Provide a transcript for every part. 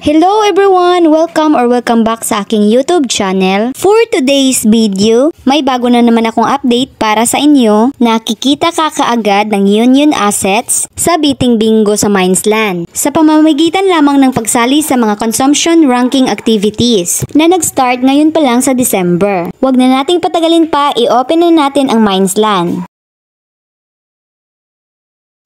Hello everyone! Welcome back sa aking YouTube channel. For today's video, may bago na naman akong update para sa inyo. Nakikita ka kaagad ng Union Assets sa Biting Bingo sa Mindsland sa pamamagitan lamang ng pagsali sa mga consumption ranking activities na nag-start ngayon pa lang sa December. Huwag na nating patagalin pa, i-open na natin ang Mindsland.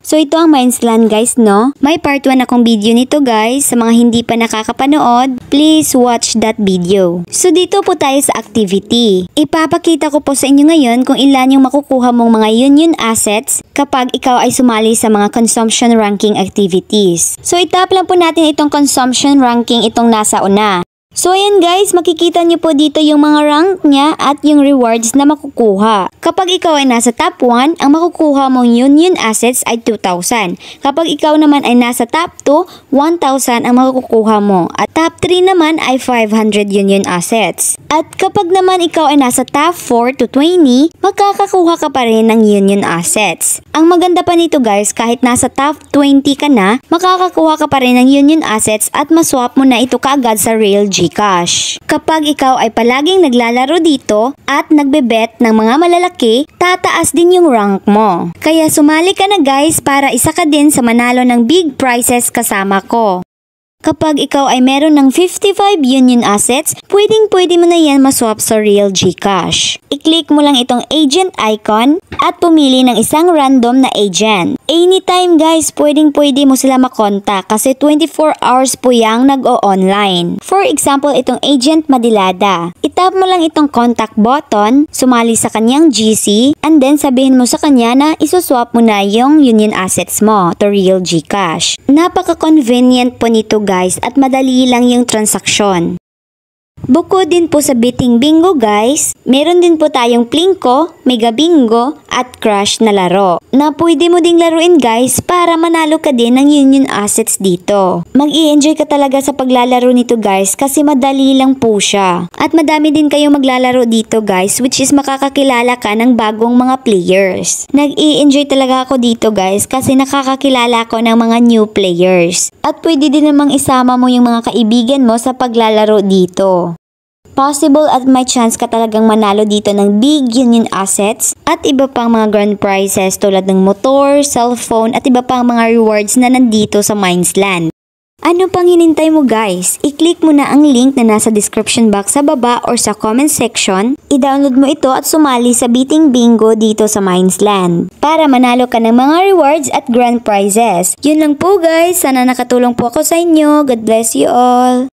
So ito ang Mindsland guys, no? May part 1 akong video nito guys. Sa mga hindi pa nakakapanood, please watch that video. So dito po tayo sa activity. Ipapakita ko po sa inyo ngayon kung ilan yung makukuha mong mga Union Assets kapag ikaw ay sumali sa mga consumption ranking activities. So itap lang po natin itong consumption ranking itong nasa una. So ayan guys, makikita nyo po dito yung mga rank niya at yung rewards na makukuha. Kapag ikaw ay nasa top 1, ang makukuha mong Union Assets ay 2,000. Kapag ikaw naman ay nasa top 2, 1,000 ang makukuha mo. At top 3 naman ay 500 Union Assets. At kapag naman ikaw ay nasa top 4 to 20, magkakakuha ka pa rin ng Union Assets. Ang maganda pa nito guys, kahit nasa top 20 ka na, makakakuha ka pa rin ng Union Assets at maswap mo na ito kaagad sa Real Gcash. Kapag ikaw ay palaging naglalaro dito at nagbebet ng mga malalaki, tataas din yung rank mo. Kaya sumali ka na guys para isa ka din sa manalo ng big prizes kasama ko. Kapag ikaw ay meron ng 55 Union Assets, pwedeng-pwede mo na yan maswap sa Real Gcash. I-click mo lang itong agent icon at pumili ng isang random na agent. Anytime guys, pwedeng-pwede mo sila makontak kasi 24 hours po yang nag-o-online. For example, itong agent Madilada. Itap mo lang itong contact button, sumali sa kanyang GC, and then sabihin mo sa kanya na isuswap mo na yung Union Assets mo to Real Gcash. Napaka-convenient po nito guys at madali lang yung transaksyon. Bukod din po sa Biting Bingo guys, meron din po tayong Plinko, Mega Bingo at Crush na laro na pwede mo ding laruin guys para manalo ka din ng Union Assets dito. Mag-i-enjoy ka talaga sa paglalaro nito guys kasi madali lang po siya. At madami din kayong maglalaro dito guys, which is makakakilala ka ng bagong mga players. Nag-i-enjoy talaga ako dito guys kasi nakakakilala ko ng mga new players. At pwede din namang isama mo yung mga kaibigan mo sa paglalaro dito. Possible at may chance ka talagang manalo dito ng big Union Assets at iba pang mga grand prizes tulad ng motor, cellphone at iba pang mga rewards na nandito sa Mindsland. Ano pang hinintay mo guys? I-click mo na ang link na nasa description box sa baba or sa comment section. I-download mo ito at sumali sa Biting Bingo dito sa Mindsland para manalo ka ng mga rewards at grand prizes. Yun lang po guys. Sana nakatulong po ako sa inyo. God bless you all.